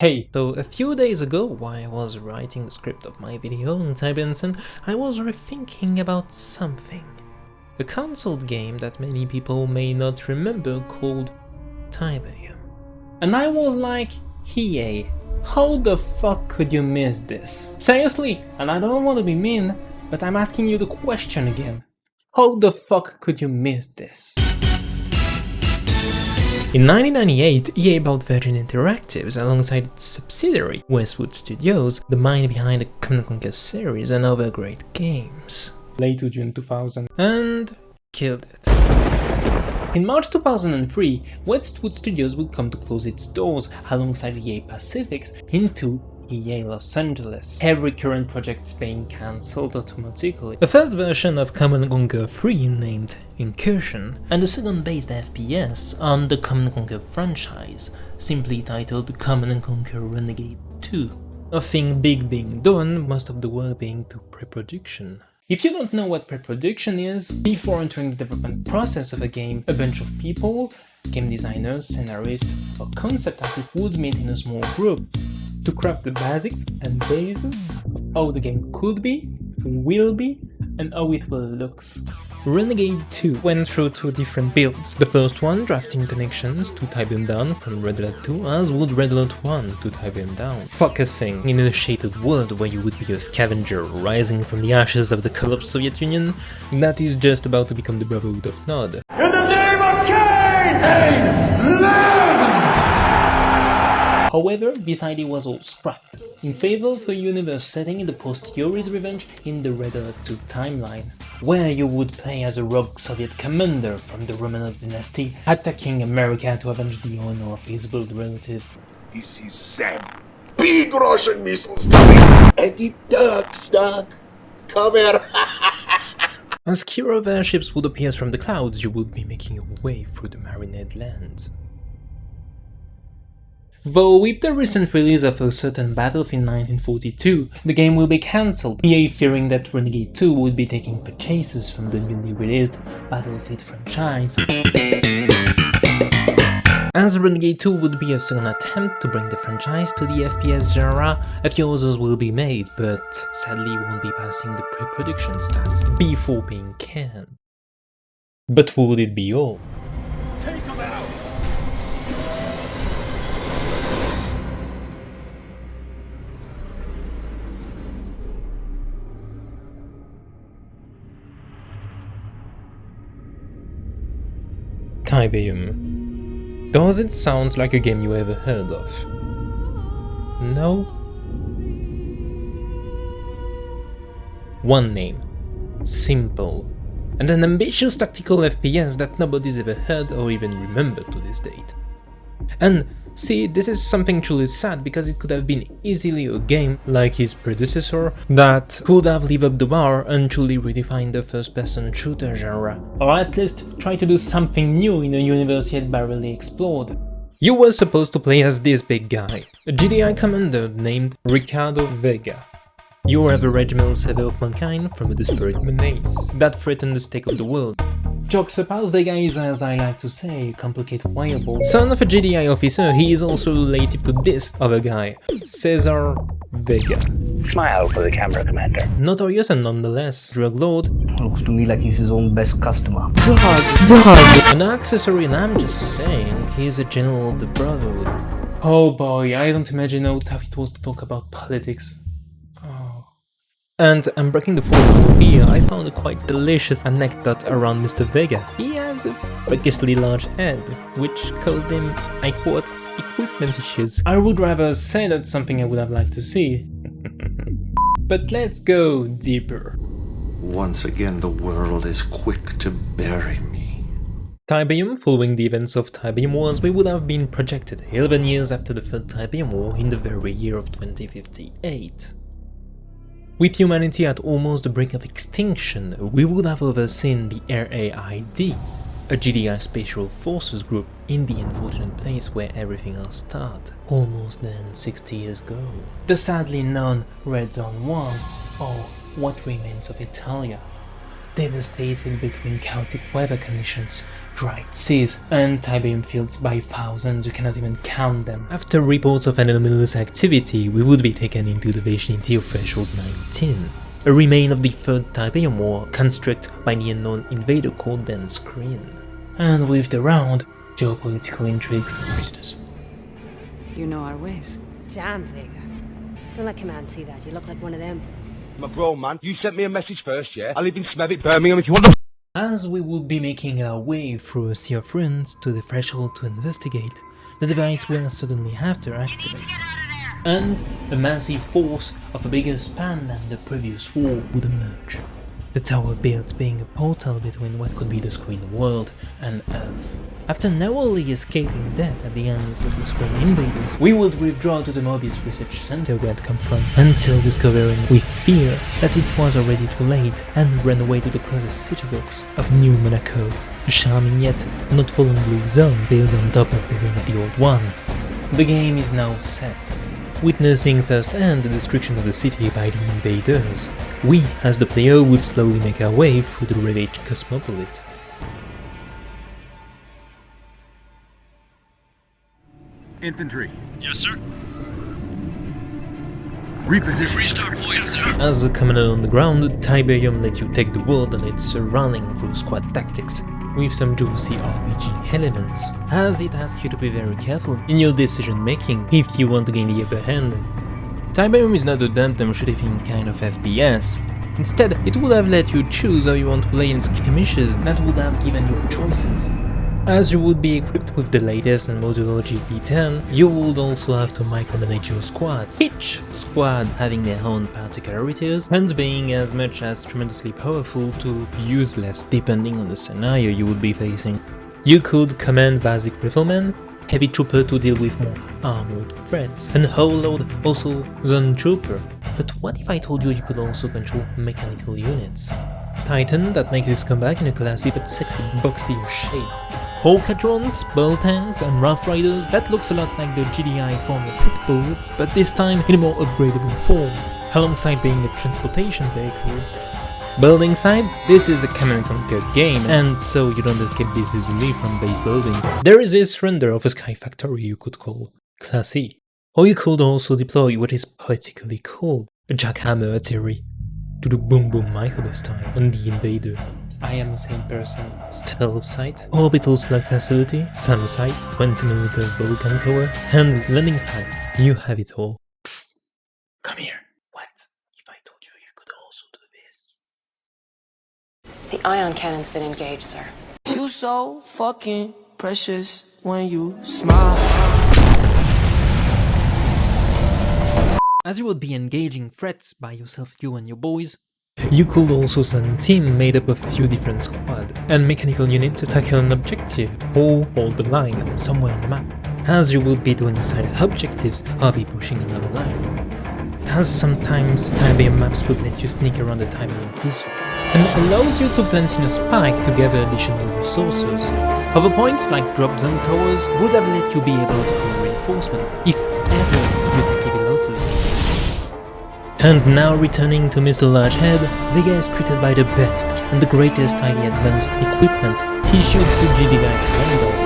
Hey, so a few days ago, while I was writing the script of my video on Tiberium, I was rethinking about something. A console game that many people may not remember called Tiberium. And I was like, EA, how the fuck could you miss this? Seriously, and I don't want to be mean, but I'm asking you the question again. How the fuck could you miss this? In 1998, EA bought Virgin Interactives alongside its subsidiary, Westwood Studios, the mind behind the Command & Conquer series and other great games. Late to June 2000, and killed it. In March 2003, Westwood Studios would come to close its doors alongside EA Pacific's into EA Los Angeles, every current project being cancelled automatically. The first version of Command & Conquer 3 named Incursion, and the second based FPS on the Command & Conquer franchise, simply titled Command & Conquer Renegade 2. Nothing big being done, most of the work being to pre-production. If you don't know what pre-production is, before entering the development process of a game, a bunch of people, game designers, scenarists, or concept artists would meet in a small group to craft the basics and bases of how the game could be, will be, and how it will look. Renegade 2 went through two different builds. The first one drafting connections to Tiberium Down from Red Alert 2 as would Red Alert 1 to Tiberium Down, focusing in a shaded world where you would be a scavenger rising from the ashes of the collapsed Soviet Union that is just about to become the Brotherhood of Nod. In the name of Cain! Cain lives! However, this idea was all scrapped, in favor of a universe setting in the post-Yuri's Revenge in the Red Alert 2 timeline, where you would play as a rogue Soviet commander from the Romanov dynasty, attacking America to avenge the honor of his blood relatives. This is Sam. Big Russian missiles coming! Anti-tank stock! Come here! As Kira airships would appear from the clouds, you would be making your way through the Marinade lands. Though with the recent release of a certain Battlefield 1942, the game will be cancelled, EA fearing that Renegade 2 would be taking purchases from the newly released Battlefield franchise. As Renegade 2 would be a second attempt to bring the franchise to the FPS genre, a few others will be made, but sadly won't be passing the pre-production stats before being canned. But would it be all? Take them out! Tiberium. Does it sound like a game you ever heard of? No? One name. Simple. And an ambitious tactical FPS that nobody's ever heard or even remembered to this date. And see, this is something truly sad because it could have been easily a game like his predecessor that could have lived up the bar and truly redefined the first-person shooter genre, or at least try to do something new in a universe yet barely explored. You were supposed to play as this big guy, a GDI commander named Ricardo Vega. Your average male savior of mankind from a desperate menace that threatened the stake of the world. Jokes apart, Vega is, as I like to say, complicated wireable. Son of a GDI officer, he is also relative to this other guy, Cesar Vega. Smile for the camera, Commander. Notorious and nonetheless drug lord. Looks to me like he's his own best customer. An accessory, and I'm just saying, he's a general of the Brotherhood. Oh boy, I don't imagine how tough it was to talk about politics. And I'm breaking the fourth wall here, I found a quite delicious anecdote around Mr. Vega. He has a freakishly large head, which caused him, I quote, equipment issues. I would rather say that's something I would have liked to see. But let's go deeper. Once again, the world is quick to bury me. Tiberium, following the events of Tiberium Wars, we would have been projected 11 years after the third Tiberium War in the very year of 2058. With humanity at almost the brink of extinction, we would have overseen the RAID, a GDI Special Forces group in the unfortunate place where everything else started, almost then 60 years ago. The sadly known Red Zone 1, or what remains of Italia. devastated between chaotic weather conditions, dried seas, and Tiberium fields by thousands, you cannot even count them. After reports of anomalous activity, we would be taken into the vicinity of Threshold 19, a remain of the Third Tiberium War constructed by the unknown invader called then Screen. And with the round, geopolitical intrigues. Priestess. You know our ways. Damn, Vega. Don't let Command see that. You look like one of them. My bro, man, you sent me a message first, yeah? I live in Smethwick, Birmingham, if you want to... As we will be making our way through a sea of ruins to the threshold to investigate, the device will suddenly have to activate. And a massive force of a bigger span than the previous war would emerge. The tower built being a portal between what could be the Screen world and Earth. After narrowly escaping death at the hands of the Screen invaders, we would withdraw to the Mobius Research Center we had come from, until discovering with fear that it was already too late, and ran away to the closest city blocks of New Monaco, a charming yet not fallen blue zone built on top of the ring of the old one. The game is now set, witnessing firsthand the destruction of the city by the invaders. We, as the player, would slowly make our way through the ravaged cosmopolite. Infantry. Yes, sir. Reposition. Restart point, sir. As a commander on the ground, Tiberium let you take the world and its surrounding through squad tactics, with some juicy RPG elements, as it asks you to be very careful in your decision making if you want to gain the upper hand. Tiberium is not a dumb shooting kind of FPS. Instead, it would have let you choose how you want to play in skirmishes that would have given you choices. As you would be equipped with the latest and modular GT10, you would also have to micromanage your squads, each squad having their own particularities and being as much as tremendously powerful to useless depending on the scenario you would be facing. You could command basic riflemen, heavy trooper to deal with more armored threats, and whole load also zone trooper. But what if I told you you could also control mechanical units? Titan that makes his comeback in a classy but sexy boxier shape. Hawkadrons, bolt tanks, and Rough Riders that looks a lot like the GDI form of Pitbull, but this time in a more upgradable form, alongside being a transportation vehicle. Building side, this is a Command & Conquer game, and so you don't escape this easily from base building. There is this render of a sky factory you could call classy, or you could also deploy what is poetically called a jackhammer artillery to the boom boom microbus style on the invader. I am the same person. Stealth site, orbital slug facility, SAM site, 20mm Vulcan tower, and landing pad. You have it all. Psst. Come here. What if I told you you could also do this? The ion cannon's been engaged, sir. You so fucking precious when you smile. As you would be engaging threats by yourself, you and your boys, you could also send a team made up of a few different squad and mechanical unit to tackle an objective or hold the line somewhere on the map, as you would be doing side objectives or be pushing another line. As sometimes Tiberium maps would let you sneak around the Tiberium fissure and allows you to plant in a spike to gather additional resources. Other points like drop zone towers would have let you be able to call reinforcement if ever you take heavy losses. And now returning to Mr. Largehead, Vega is treated by the best and the greatest highly advanced equipment issued to GDI commanders.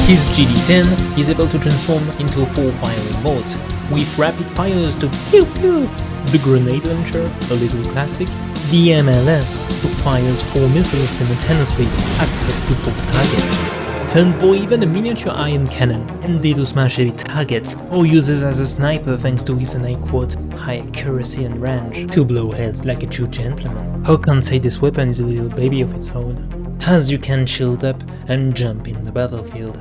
His GD10 is able to transform into a 4-firing mode, with rapid fires to pew pew, the grenade launcher, a little classic, the MLS, that fires 4 missiles simultaneously at up to 4 targets. And boy, even a miniature iron cannon, handy to smash heavy targets, or uses as a sniper thanks to his, and I quote, high accuracy and range, to blow heads like a true gentleman. How can say this weapon is a little baby of its own, as you can shield up and jump in the battlefield.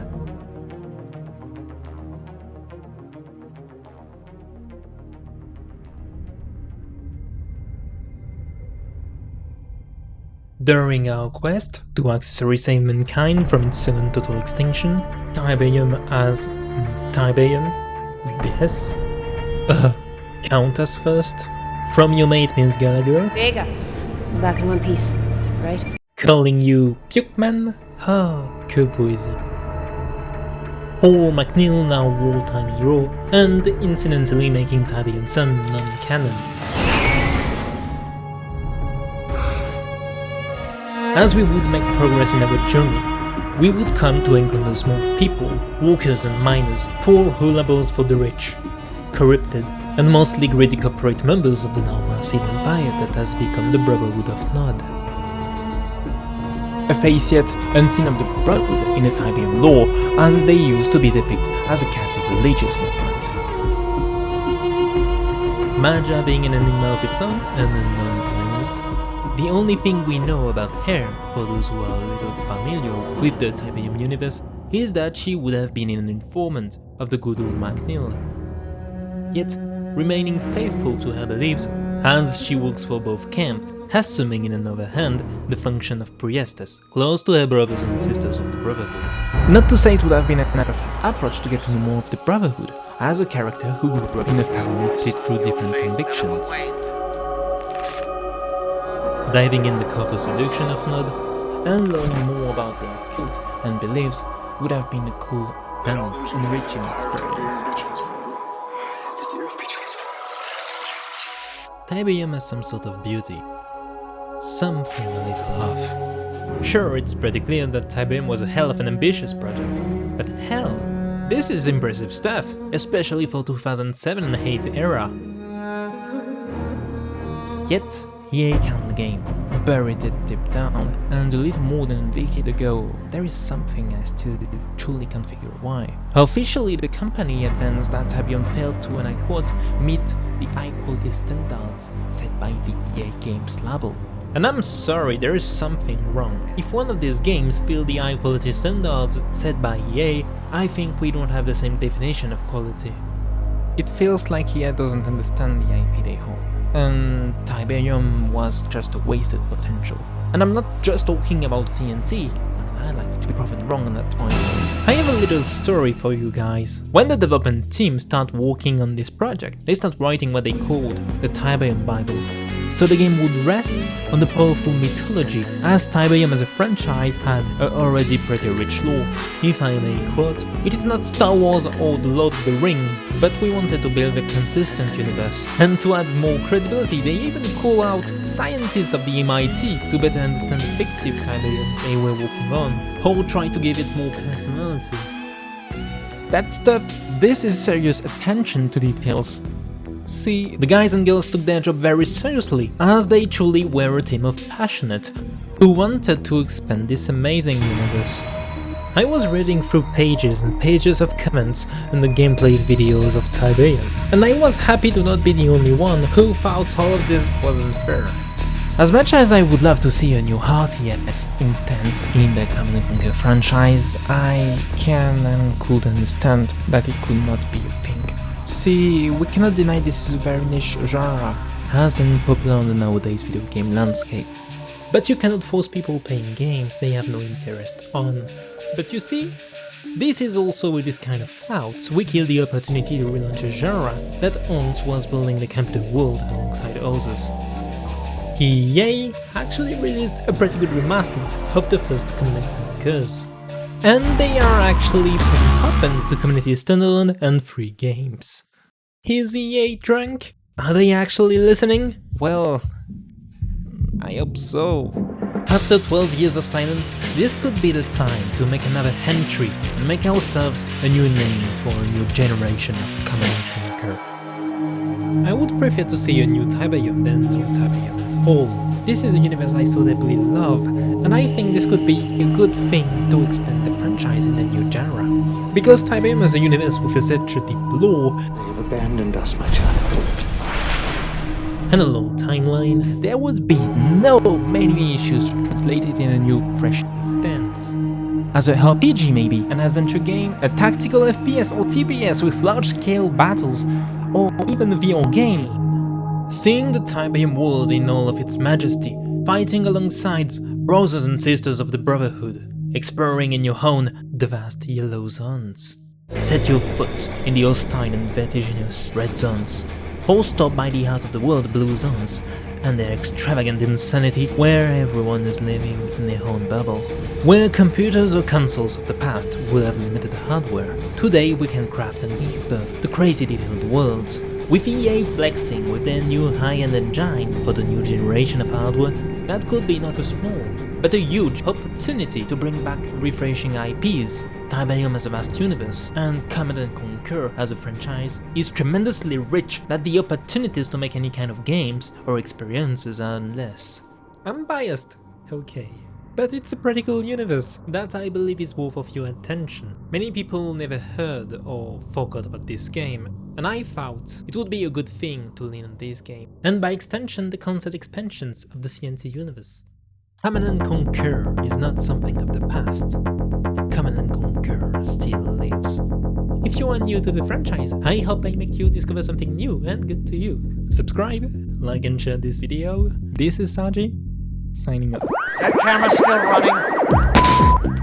During our quest to accessory save mankind from its sudden total extinction, Tiberium as Tiberium BS count us first from your mate Miss Gallagher. Vega, I'm back in one piece, right? Calling you Pukeman? Oh, que poésie. Or McNeil, now wartime hero, and incidentally making Tiberium Sun non-canon. As we would make progress in our journey, we would come to encounter small people, workers and miners, poor who for the rich, corrupted and mostly greedy corporate members of the now massive empire that has become the Brotherhood of Nod. A face yet unseen of the Brotherhood in the Tiberium lore, as they used to be depicted as a Catholic religious movement. Maja being an enigma of its own and unknown to many. The only thing we know about her, for those who are a little familiar with the Tiberium universe, is that she would have been an informant of the good old MacNeil. Yet, remaining faithful to her beliefs, as she works for both camps, assuming in another hand the function of priestess, close to her brothers and sisters of the Brotherhood. Not to say it would have been an effective approach to get to know more of the Brotherhood, as a character who grew up in a family fit through different convictions. Diving in the copper seduction of Nod, and learning more about their cult and beliefs would have been a cool and enriching experience. Tiberium has some sort of beauty. Something a little off. Sure, it's pretty clear that Tiberium was a hell of an ambitious project, but hell, this is impressive stuff, especially for 2007 and 8 era. Yet, EA canned the game, buried it deep down, and a little more than a decade ago, there is something I still truly can't figure why. Officially, the company advanced that Tiberium failed to, and I quote, meet the high-quality standards set by the EA Games label. And I'm sorry, there is something wrong. If one of these games fill the high-quality standards set by EA, I think we don't have the same definition of quality. It feels like EA doesn't understand the IP they hold, and Tiberium was just a wasted potential. And I'm not just talking about TNT, I'd like to be proven wrong on that point. I have a little story for you guys. When the development team started working on this project, they started writing what they called the Tiberium Bible. So the game would rest on the powerful mythology, as Tiberium as a franchise had a already pretty rich lore. If I may quote, "It is not Star Wars or The Lord of the Ring, but we wanted to build a consistent universe." And to add more credibility, they even call out scientists of the MIT to better understand the fictive Tiberium they were working on, or try to give it more personality. That stuff, this is serious attention to details. See, the guys and girls took their job very seriously, as they truly were a team of passionate, who wanted to expand this amazing universe. I was reading through pages and pages of comments and the gameplay's videos of Tiberium, and I was happy to not be the only one who thought all of this wasn't fair. As much as I would love to see a new RTS instance in the Command & Conquer franchise, I can and could understand that it could not be a thing. See, we cannot deny this is a very niche genre, as unpopular on the nowadays video game landscape. But you cannot force people playing games they have no interest on. But you see, this is also with this kind of flouts we kill the opportunity to relaunch a genre that once was building the computer world alongside others. EA actually released a pretty good remaster of the first Command & Conquers. And they are actually pretty open to community standalone and free games. Is EA drunk? Are they actually listening? Well, I hope so. After 12 years of silence, this could be the time to make another entry and make ourselves a new name for a new generation of Command & Conquer. I would prefer to see a new Tiberium than no Tiberium at all. This is a universe I so deeply love, and I think this could be a good thing to expand the franchise in a new genre. Because Tiberium is a universe with a such a deep lore, They have abandoned us, my child. and a long timeline, there would be no many issues translated in a new, fresh instance. As a RPG maybe, an adventure game, a tactical FPS or TPS with large-scale battles, or even a VR game. Seeing the Tiberium world in all of its majesty, fighting alongside brothers and sisters of the Brotherhood, exploring in your own the vast yellow zones. Set your foot in the hostile and vertiginous red zones, or stop by the heart of the world blue zones, and their extravagant insanity where everyone is living in their own bubble. Where computers or consoles of the past would have limited hardware, today we can craft and give birth to crazy detailed worlds. With EA flexing with their new high-end engine for the new generation of hardware, that could be not too small. but a huge opportunity to bring back refreshing IPs. Tiberium as a vast universe, and Command & Conquer as a franchise is tremendously rich that the opportunities to make any kind of games or experiences are less. I'm biased, okay. But it's a pretty cool universe that I believe is worth of your attention. Many people never heard or forgot about this game, and I thought it would be a good thing to lean on this game, and by extension the concept expansions of the CNC universe. Command & Conquer is not something of the past. Command & Conquer still lives. If you are new to the franchise, I hope I make you discover something new and good to you. Subscribe, like and share this video. This is Saji, signing off. That camera's still running.